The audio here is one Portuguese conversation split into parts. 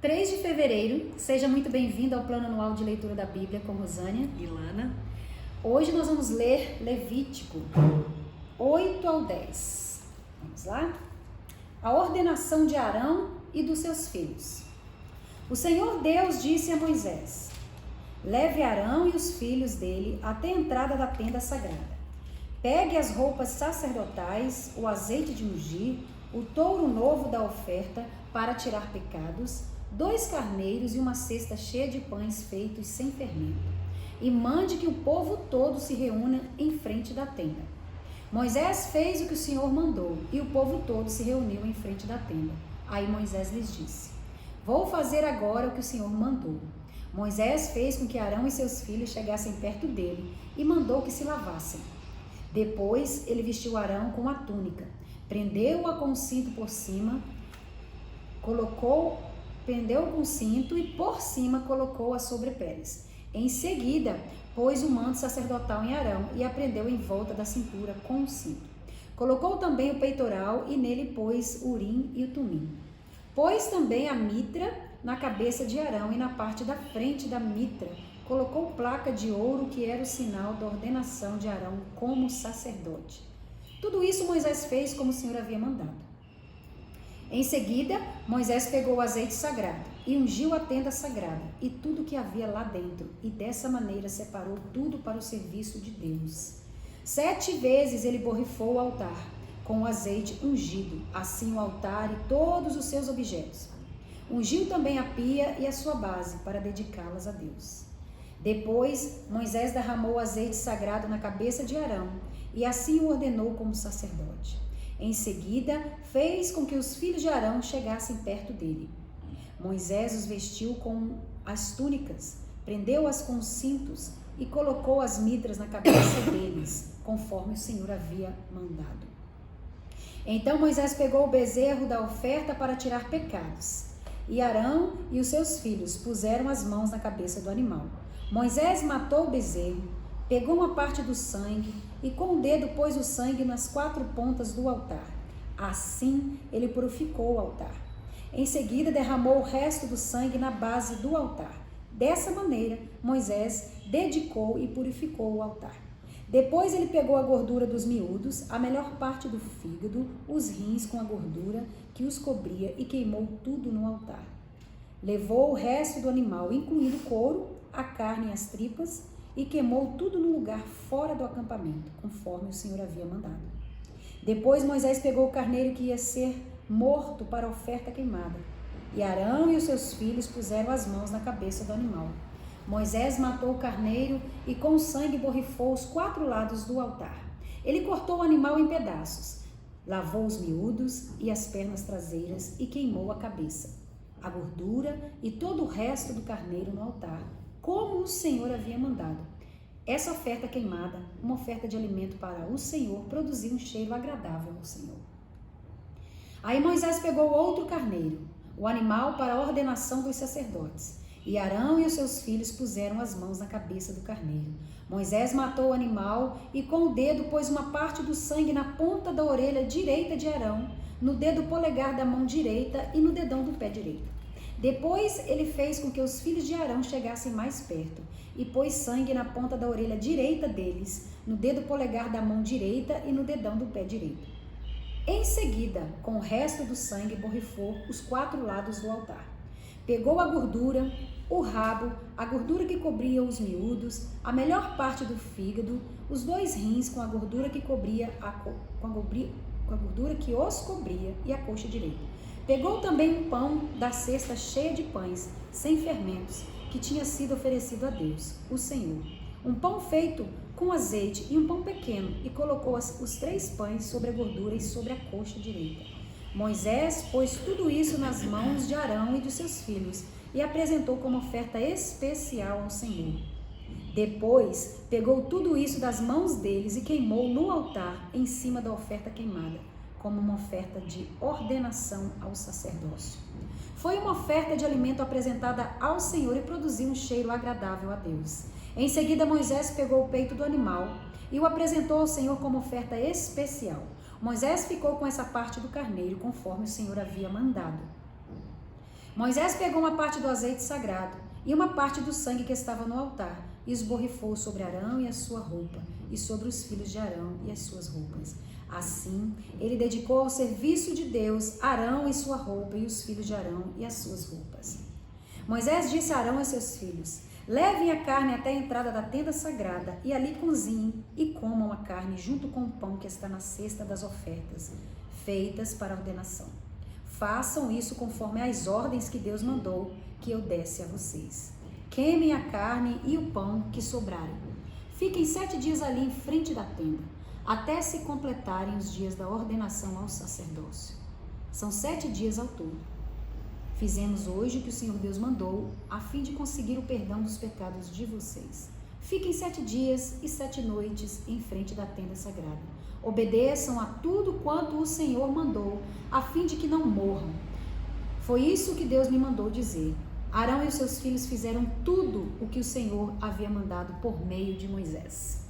3 de fevereiro, seja muito bem-vindo ao Plano Anual de Leitura da Bíblia com Rosânia e Lana. Hoje nós vamos ler Levítico 8 ao 10. Vamos lá? A ordenação de Arão e dos seus filhos. O Senhor Deus disse a Moisés: leve Arão e os filhos dele até a entrada da tenda sagrada. Pegue as roupas sacerdotais, o azeite de ungir, o touro novo da oferta para tirar pecados, 2 carneiros e uma cesta cheia de pães feitos sem fermento. E mande que o povo todo se reúna em frente da tenda. Moisés fez o que o Senhor mandou, e o povo todo se reuniu em frente da tenda. Aí Moisés lhes disse: vou fazer agora o que o Senhor mandou. Moisés fez com que Arão e seus filhos chegassem perto dele e mandou que se lavassem. Depois ele vestiu Arão com a túnica, prendeu-a com o cinto por cima, prendeu com o cinto e por cima colocou a sobrepeles. Em seguida, pôs o manto sacerdotal em Arão e a prendeu em volta da cintura com o cinto. Colocou também o peitoral e nele pôs o urim e o tumim. Pôs também a mitra na cabeça de Arão e na parte da frente da mitra colocou placa de ouro que era o sinal da ordenação de Arão como sacerdote. Tudo isso Moisés fez como o Senhor havia mandado. Em seguida, Moisés pegou o azeite sagrado e ungiu a tenda sagrada e tudo que havia lá dentro, e dessa maneira separou tudo para o serviço de Deus. 7 vezes ele borrifou o altar com o azeite ungido, assim o altar e todos os seus objetos. Ungiu também a pia e a sua base para dedicá-las a Deus. Depois, Moisés derramou o azeite sagrado na cabeça de Arão e assim o ordenou como sacerdote. Em seguida, fez com que os filhos de Arão chegassem perto dele. Moisés os vestiu com as túnicas, prendeu-as com os cintos e colocou as mitras na cabeça deles, conforme o Senhor havia mandado. Então Moisés pegou o bezerro da oferta para tirar pecados, e Arão e os seus filhos puseram as mãos na cabeça do animal. Moisés matou o bezerro, pegou uma parte do sangue e com o dedo pôs o sangue nas 4 pontas do altar. Assim ele purificou o altar. Em seguida derramou o resto do sangue na base do altar. Dessa maneira, Moisés dedicou e purificou o altar. Depois ele pegou a gordura dos miúdos, a melhor parte do fígado, os rins com a gordura que os cobria e queimou tudo no altar. Levou o resto do animal, incluindo o couro, a carne e as tripas, e queimou tudo no lugar fora do acampamento, conforme o Senhor havia mandado. Depois Moisés pegou o carneiro que ia ser morto para a oferta queimada, e Arão e os seus filhos puseram as mãos na cabeça do animal. Moisés matou o carneiro e com o sangue borrifou os 4 lados do altar. Ele cortou o animal em pedaços, lavou os miúdos e as pernas traseiras e queimou a cabeça, a gordura e todo o resto do carneiro no altar, como o Senhor havia mandado. Essa oferta queimada, uma oferta de alimento para o Senhor, produziu um cheiro agradável ao Senhor. Aí Moisés pegou outro carneiro, o animal para a ordenação dos sacerdotes, e Arão e os seus filhos puseram as mãos na cabeça do carneiro. Moisés matou o animal e com o dedo pôs uma parte do sangue na ponta da orelha direita de Arão, no dedo polegar da mão direita e no dedão do pé direito. Depois ele fez com que os filhos de Arão chegassem mais perto e pôs sangue na ponta da orelha direita deles, no dedo polegar da mão direita e no dedão do pé direito. Em seguida, com o resto do sangue, borrifou os 4 lados do altar. Pegou a gordura, o rabo, a gordura que cobria os miúdos, a melhor parte do fígado, os 2 rins com a gordura que os cobria e a coxa direita. Pegou também um pão da cesta cheia de pães, sem fermentos, que tinha sido oferecido a Deus, o Senhor. Um pão feito com azeite e um pão pequeno, e colocou os 3 pães sobre a gordura e sobre a coxa direita. Moisés pôs tudo isso nas mãos de Arão e de seus filhos, e apresentou como oferta especial ao Senhor. Depois, pegou tudo isso das mãos deles e queimou no altar, em cima da oferta queimada, como uma oferta de ordenação ao sacerdócio. Foi uma oferta de alimento apresentada ao Senhor e produziu um cheiro agradável a Deus. Em seguida, Moisés pegou o peito do animal e o apresentou ao Senhor como oferta especial. Moisés ficou com essa parte do carneiro, conforme o Senhor havia mandado. Moisés pegou uma parte do azeite sagrado e uma parte do sangue que estava no altar e esborrifou sobre Arão e a sua roupa e sobre os filhos de Arão e as suas roupas. Assim, ele dedicou ao serviço de Deus Arão e sua roupa e os filhos de Arão e as suas roupas. Moisés disse a Arão e seus filhos: levem a carne até a entrada da tenda sagrada e ali cozinhem e comam a carne junto com o pão que está na cesta das ofertas, feitas para ordenação. Façam isso conforme as ordens que Deus mandou que eu desse a vocês. Queimem a carne e o pão que sobrarem. Fiquem 7 dias ali em frente da tenda, até se completarem os dias da ordenação ao sacerdócio. São 7 dias ao todo. Fizemos hoje o que o Senhor Deus mandou, a fim de conseguir o perdão dos pecados de vocês. Fiquem 7 dias e 7 noites em frente da tenda sagrada. Obedeçam a tudo quanto o Senhor mandou, a fim de que não morram. Foi isso que Deus me mandou dizer. Arão e os seus filhos fizeram tudo o que o Senhor havia mandado por meio de Moisés.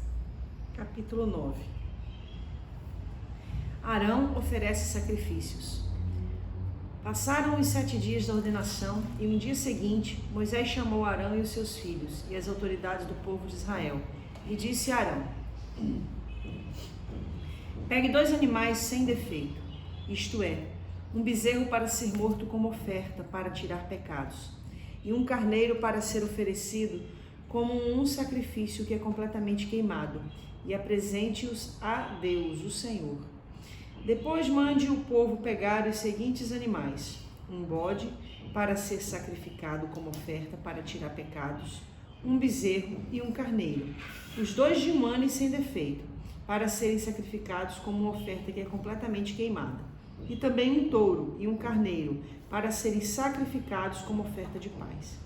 Capítulo 9. Arão oferece sacrifícios. Passaram os 7 dias da ordenação e no dia seguinte, Moisés chamou Arão e os seus filhos e as autoridades do povo de Israel e disse a Arão: pegue 2 animais sem defeito, isto é, um bezerro para ser morto como oferta para tirar pecados, e um carneiro para ser oferecido como um sacrifício que é completamente queimado, e apresente-os a Deus, o Senhor. Depois mande o povo pegar os seguintes animais: um bode para ser sacrificado como oferta para tirar pecados, um bezerro e um carneiro, os 2 de um ano e sem defeito, para serem sacrificados como uma oferta que é completamente queimada, e também um touro e um carneiro, para serem sacrificados como oferta de paz.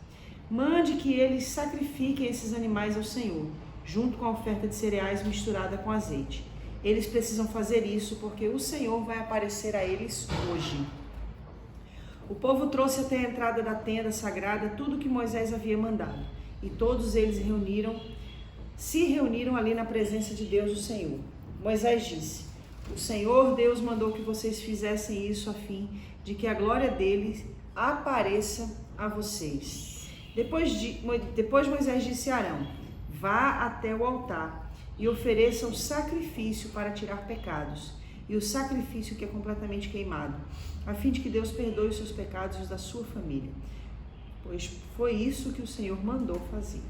Mande que eles sacrifiquem esses animais ao Senhor, junto com a oferta de cereais misturada com azeite. Eles precisam fazer isso porque o Senhor vai aparecer a eles hoje. O povo trouxe até a entrada da tenda sagrada tudo que Moisés havia mandado, e todos eles se reuniram ali na presença de Deus, o Senhor. Moisés disse: o Senhor Deus mandou que vocês fizessem isso a fim de que a glória dele apareça a vocês. Depois Moisés disse a Arão: vá até o altar e ofereça o sacrifício para tirar pecados, e o sacrifício que é completamente queimado, a fim de que Deus perdoe os seus pecados e os da sua família. Pois foi isso que o Senhor mandou fazer.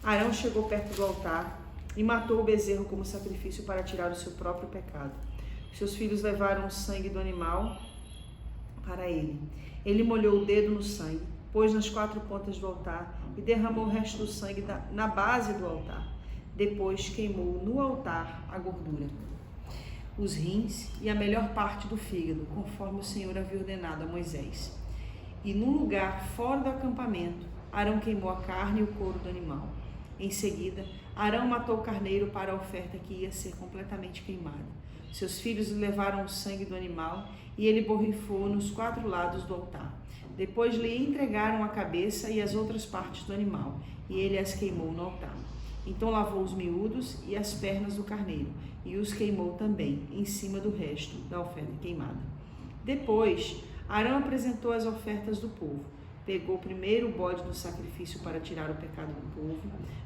Arão chegou perto do altar e matou o bezerro como sacrifício para tirar o seu próprio pecado. Seus filhos levaram o sangue do animal para ele. Ele molhou o dedo no sangue, pôs nas 4 pontas do altar e derramou o resto do sangue na base do altar. Depois queimou no altar a gordura, os rins e a melhor parte do fígado, conforme o Senhor havia ordenado a Moisés. E num lugar fora do acampamento, Arão queimou a carne e o couro do animal. Em seguida, Arão matou o carneiro para a oferta que ia ser completamente queimada. Seus filhos levaram o sangue do animal e ele borrifou nos 4 lados do altar. Depois lhe entregaram a cabeça e as outras partes do animal, e ele as queimou no altar. Então lavou os miúdos e as pernas do carneiro, e os queimou também, em cima do resto da oferta queimada. Depois, Arão apresentou as ofertas do povo. Pegou primeiro o bode do sacrifício para tirar o pecado do povo,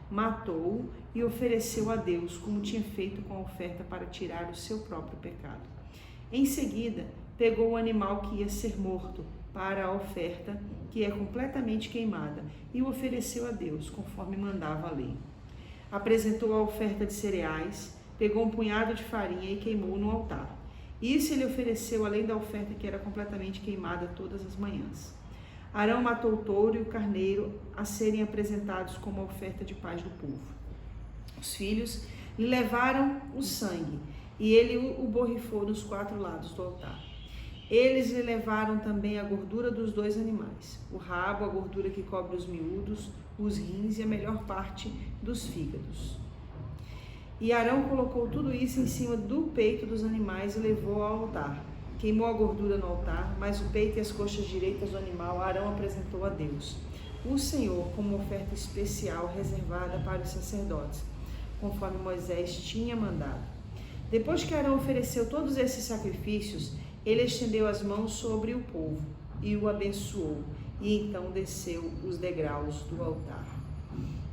matou-o e ofereceu a Deus, como tinha feito com a oferta para tirar o seu próprio pecado. Em seguida, pegou o animal que ia ser morto para a oferta, que é completamente queimada, e o ofereceu a Deus, conforme mandava a lei. Apresentou a oferta de cereais, pegou um punhado de farinha e queimou no altar. Isso ele ofereceu além da oferta que era completamente queimada todas as manhãs. Arão matou o touro e o carneiro a serem apresentados como oferta de paz do povo. Os filhos lhe levaram o sangue e ele o borrifou nos 4 lados do altar. Eles lhe levaram também a gordura dos 2 animais, o rabo, a gordura que cobre os miúdos, os rins e a melhor parte dos fígados. E Arão colocou tudo isso em cima do peito dos animais e levou ao altar. Queimou a gordura no altar, mas o peito e as coxas direitas do animal Arão apresentou a Deus, o Senhor, como oferta especial reservada para os sacerdotes, conforme Moisés tinha mandado. Depois que Arão ofereceu todos esses sacrifícios, ele estendeu as mãos sobre o povo e o abençoou. e então desceu os degraus do altar.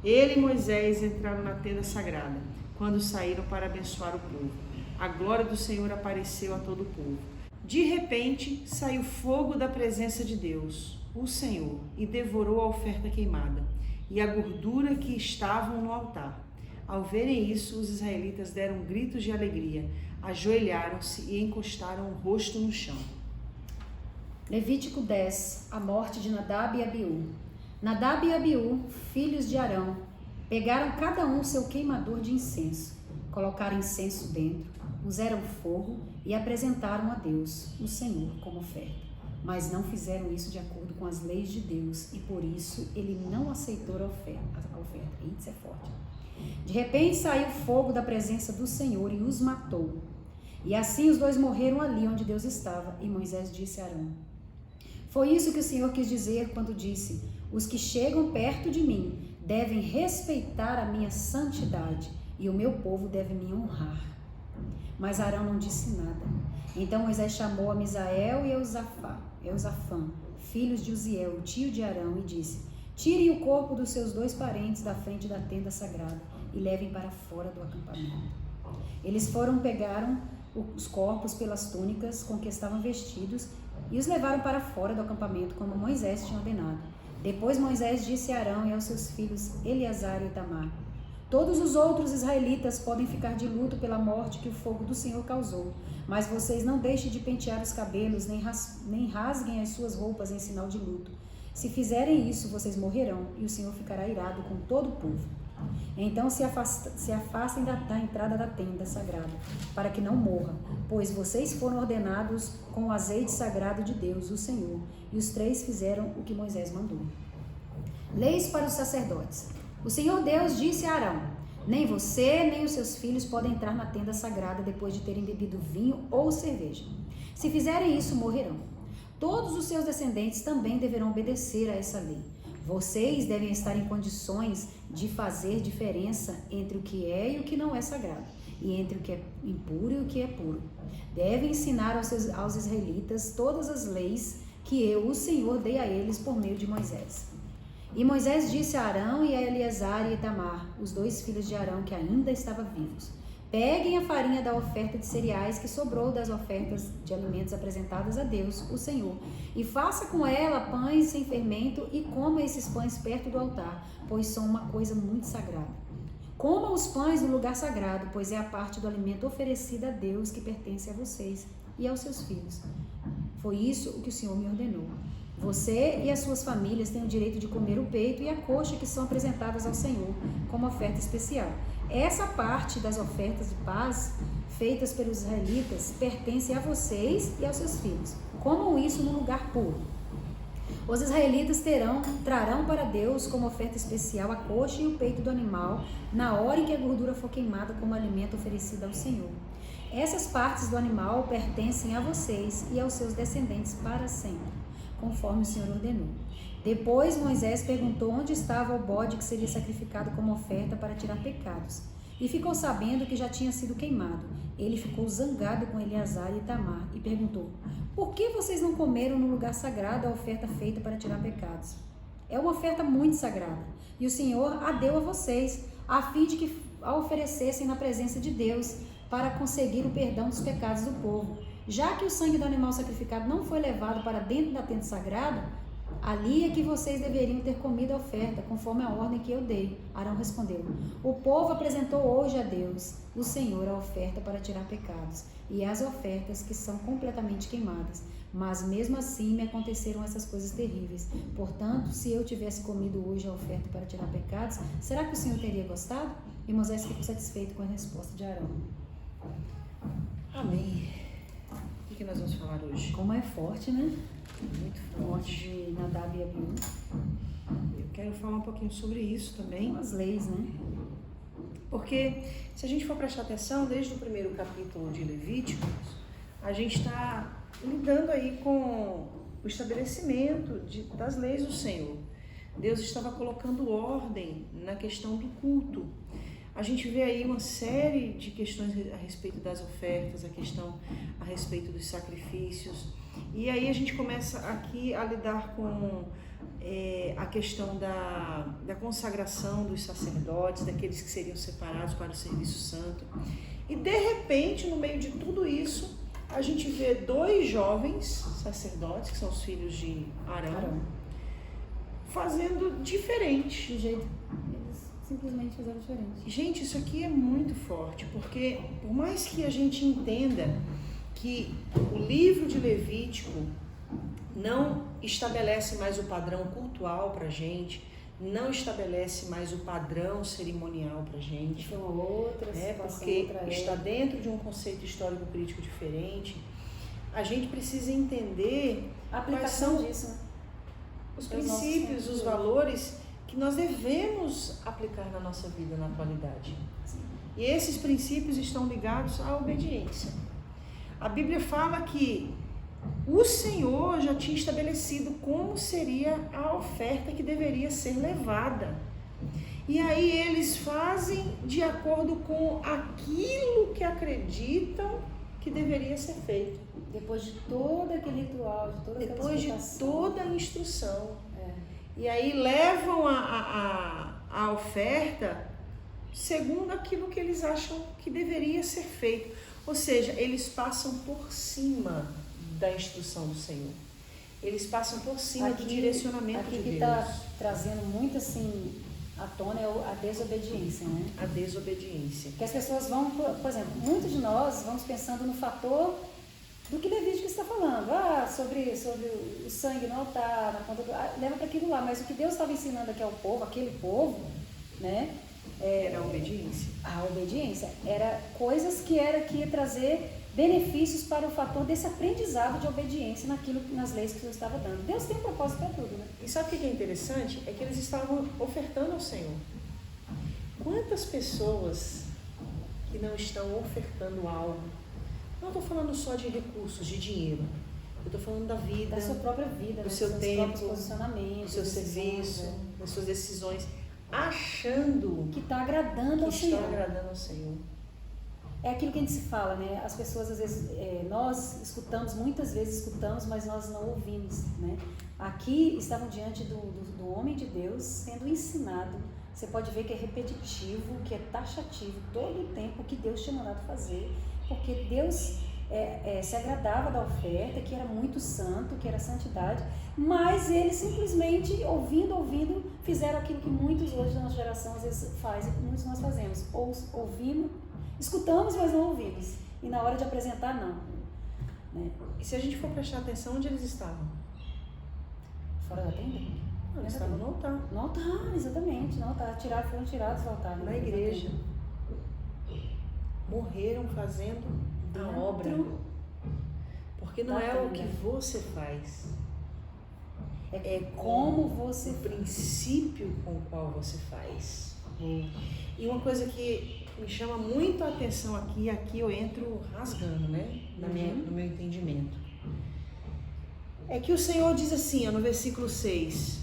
Ele e Moisés entraram na tenda sagrada, quando saíram para abençoar o povo. A glória do Senhor apareceu a todo o povo. De repente, saiu fogo da presença de Deus, o Senhor, e devorou a oferta queimada e a gordura que estavam no altar. Ao verem isso, os israelitas deram gritos de alegria, ajoelharam-se e encostaram o rosto no chão. Levítico 10. A morte de Nadab e Abiú. Nadab e Abiú, filhos de Arão, pegaram cada um seu queimador de incenso, colocaram incenso dentro, puseram fogo e apresentaram a Deus, o Senhor, como oferta. Mas não fizeram isso de acordo com as leis de Deus, e por isso ele não aceitou a oferta. Isso é forte. De repente saiu fogo da presença do Senhor e os matou. E assim os dois morreram ali onde Deus estava. E Moisés disse a Arão: foi isso que o Senhor quis dizer quando disse: os que chegam perto de mim devem respeitar a minha santidade, e o meu povo deve me honrar. Mas Arão não disse nada. Então Moisés chamou a Misael e Eusafã, filhos de Uziel, tio de Arão, e disse: tirem o corpo dos seus 2 parentes da frente da tenda sagrada e levem para fora do acampamento. Eles pegaram os corpos pelas túnicas com que estavam vestidos e os levaram para fora do acampamento, como Moisés tinha ordenado. Depois Moisés disse a Arão e aos seus filhos Eleazar e Itamar: todos os outros israelitas podem ficar de luto pela morte que o fogo do Senhor causou, mas vocês não deixem de pentear os cabelos, nem rasguem as suas roupas em sinal de luto. Se fizerem isso, vocês morrerão, e o Senhor ficará irado com todo o povo. Então se afastem da entrada da tenda sagrada, para que não morra, pois vocês foram ordenados com o azeite sagrado de Deus, o Senhor. E os 3 fizeram o que Moisés mandou. Leis para os sacerdotes. O Senhor Deus disse a Arão: nem você, nem os seus filhos podem entrar na tenda sagrada depois de terem bebido vinho ou cerveja. Se fizerem isso, morrerão. Todos os seus descendentes também deverão obedecer a essa lei. Vocês devem estar em condições de fazer diferença entre o que é e o que não é sagrado, e entre o que é impuro e o que é puro. Devem ensinar aos israelitas todas as leis que eu, o Senhor, dei a eles por meio de Moisés. E Moisés disse a Arão e a Eleazar e Itamar, os 2 filhos de Arão que ainda estavam vivos: peguem a farinha da oferta de cereais que sobrou das ofertas de alimentos apresentadas a Deus, o Senhor, e faça com ela pães sem fermento e coma esses pães perto do altar, pois são uma coisa muito sagrada. Coma os pães no lugar sagrado, pois é a parte do alimento oferecido a Deus que pertence a vocês e aos seus filhos. Foi isso o que o Senhor me ordenou. Você e as suas famílias têm o direito de comer o peito e a coxa que são apresentadas ao Senhor como oferta especial. Essa parte das ofertas de paz feitas pelos israelitas pertence a vocês e aos seus filhos. Comam isso no lugar puro. Os israelitas trarão para Deus como oferta especial a coxa e o peito do animal na hora em que a gordura for queimada como alimento oferecido ao Senhor. Essas partes do animal pertencem a vocês e aos seus descendentes para sempre, conforme o Senhor ordenou. Depois Moisés perguntou onde estava o bode que seria sacrificado como oferta para tirar pecados, e ficou sabendo que já tinha sido queimado. Ele ficou zangado com Eleazar e Itamar e perguntou: por que vocês não comeram no lugar sagrado a oferta feita para tirar pecados? É uma oferta muito sagrada, e o Senhor a deu a vocês, a fim de que a oferecessem na presença de Deus, para conseguir o perdão dos pecados do povo. Já que o sangue do animal sacrificado não foi levado para dentro da tenda sagrada, ali é que vocês deveriam ter comido a oferta, conforme a ordem que eu dei. Arão respondeu: o povo apresentou hoje a Deus, o Senhor, a oferta para tirar pecados, e as ofertas que são completamente queimadas. Mas mesmo assim me aconteceram essas coisas terríveis. Portanto, se eu tivesse comido hoje a oferta para tirar pecados, será que o Senhor teria gostado? E Moisés ficou satisfeito com a resposta de Arão. Amém. O que nós vamos falar hoje? Como é forte, né? Muito Morte forte. de Nadab e Abiú. Eu quero falar um pouquinho sobre isso também, As leis, né? porque se a gente for prestar atenção, desde o primeiro capítulo de Levítico, a gente está lidando aí com o estabelecimento das leis do Senhor. Deus estava colocando ordem na questão do culto. A gente vê aí uma série de questões a respeito das ofertas, a questão a respeito dos sacrifícios. E aí a gente começa aqui a lidar com a questão da consagração dos sacerdotes, daqueles que seriam separados para o serviço santo. E de repente, no meio de tudo isso, a gente vê 2 jovens sacerdotes, que são os filhos de Arão, fazendo diferente. De jeito, eles simplesmente fizeram diferente. Gente, isso aqui é muito forte, porque por mais que a gente entenda que o livro de Levítico não estabelece mais o padrão cultual para a gente, não estabelece mais o padrão cerimonial para a gente. Isso é uma outra situação, porque está dentro de um conceito histórico-crítico diferente. A gente precisa entender a aplicação disso, né? Os princípios, os valores que nós devemos aplicar na nossa vida na atualidade. Sim. E esses princípios estão ligados à obediência. A Bíblia fala que o Senhor já tinha estabelecido como seria a oferta que deveria ser levada. E aí eles fazem de acordo com aquilo que acreditam que deveria ser feito. Depois de todo aquele ritual, de toda aquela Depois de explicação. toda a instrução. E aí levam a oferta segundo aquilo que eles acham que deveria ser feito. Ou seja, eles passam por cima da instrução do Senhor. Eles passam por cima do direcionamento de Deus. Aqui que está trazendo muito assim à tona é a desobediência, né? A desobediência. Que as pessoas vão, por exemplo, muitos de nós vamos pensando no fator do que Levítico está falando, sobre o sangue no altar, na conta leva para aquilo lá, mas o que Deus estava ensinando aqui ao povo, aquele povo, né? Era a obediência. A obediência era coisas que ia trazer benefícios para o fator desse aprendizado de obediência nas leis que Deus estava dando. Deus tem um propósito para tudo, né? E sabe o que é interessante? É que eles estavam ofertando ao Senhor. Quantas pessoas que não estão ofertando algo? Não estou falando só de recursos, de dinheiro. Eu estou falando da vida, da sua própria vida, do dos seu seus tempo, próprios posicionamentos, do seu serviço, das suas decisões, achando que está agradando ao Senhor. Está agradando ao Senhor. É aquilo que a gente se fala, né? As pessoas às vezes, nós escutamos, muitas vezes escutamos, mas nós não ouvimos, né? Aqui estavam diante do homem de Deus sendo ensinado. Você pode ver que é repetitivo, que é taxativo, todo o tempo que Deus tinha mandado fazer, porque Deus se agradava da oferta, que era muito santo, que era santidade, mas eles simplesmente, ouvindo, fizeram aquilo que muitos hoje da nossa geração às vezes fazem, e muitos nós fazemos, ouvimos, escutamos, mas não ouvimos, e na hora de apresentar, não. Né? E se a gente for prestar atenção, onde eles estavam? Fora da tenda? Não, eles estavam no altar. No altar, exatamente, no altar, foram tirados do altar. Na igreja. Morreram fazendo a obra. Porque não é o que você faz. É como você, o princípio com o qual você faz. E uma coisa que me chama muito a atenção aqui eu entro rasgando, né? No meu entendimento. É que o Senhor diz assim, no versículo 6.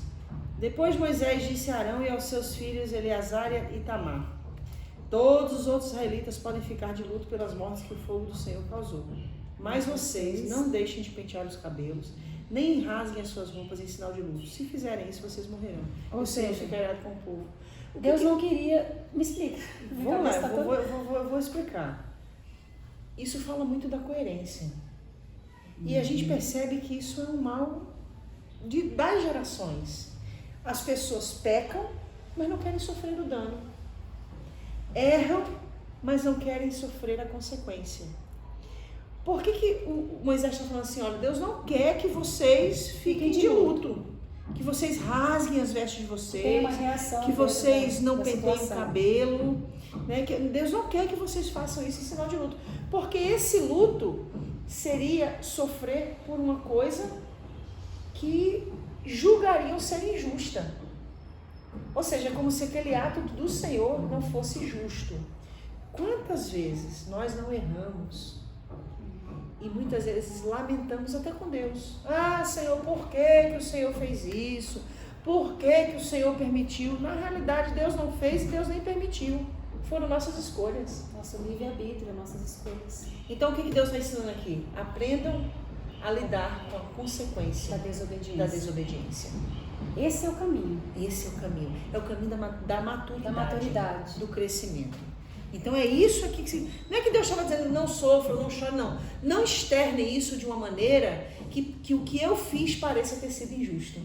Depois Moisés disse a Arão e aos seus filhos Eleazar e Itamar: todos os outros israelitas podem ficar de luto pelas mortes que o fogo do Senhor causou. Mas vocês não deixem de pentear os cabelos, nem rasguem as suas roupas em sinal de luto. Se fizerem isso, vocês morrerão. Ou seja, ficará com o povo. Deus não queria... Me explica. Vamos lá, eu vou explicar. Isso fala muito da coerência. E a gente percebe que isso é um mal das gerações. As pessoas pecam, mas não querem sofrer o dano. Erram, mas não querem sofrer a consequência. Por que o Moisés está falando assim, olha, Deus não quer que vocês fiquem de luto, que vocês rasguem as vestes de vocês, tem uma reação, que vocês não penteiem o cabelo, né? Que Deus não quer que vocês façam isso em sinal de luto, porque esse luto seria sofrer por uma coisa que julgariam ser injusta. Ou seja, como se aquele ato do Senhor não fosse justo. Quantas vezes nós não erramos e muitas vezes lamentamos até com Deus. Ah, Senhor, por que o Senhor fez isso? Por que o Senhor permitiu? Na realidade, Deus não fez e Deus nem permitiu. Foram nossas escolhas. Nosso livre-arbítrio, nossas escolhas. Então, o que Deus está ensinando aqui? Aprendam a lidar com a consequência da desobediência. Da desobediência. Esse é o caminho. Esse é o caminho. É o caminho da maturidade, do crescimento. Então é isso aqui que não é que Deus estava dizendo não sofra, não chore, não. Não externe isso de uma maneira que o que eu fiz pareça ter sido injusto.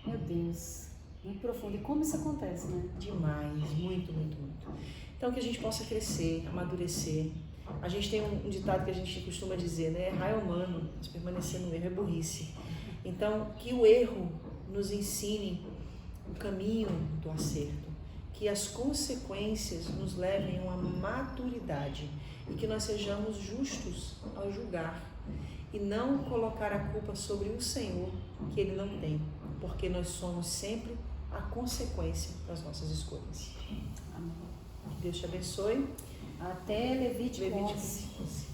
Meu Deus, muito profundo. E como isso acontece, né? Demais, muito, muito, muito. Então que a gente possa crescer, amadurecer. A gente tem um ditado que a gente costuma dizer, né? Errar é humano, mas permanecer no erro é burrice. Então que o erro nos ensine o caminho do acerto. Que as consequências nos levem a uma maturidade e que nós sejamos justos ao julgar e não colocar a culpa sobre o Senhor, que Ele não tem, porque nós somos sempre a consequência das nossas escolhas. Amém. Que Deus te abençoe. Até Levítico 11. 11.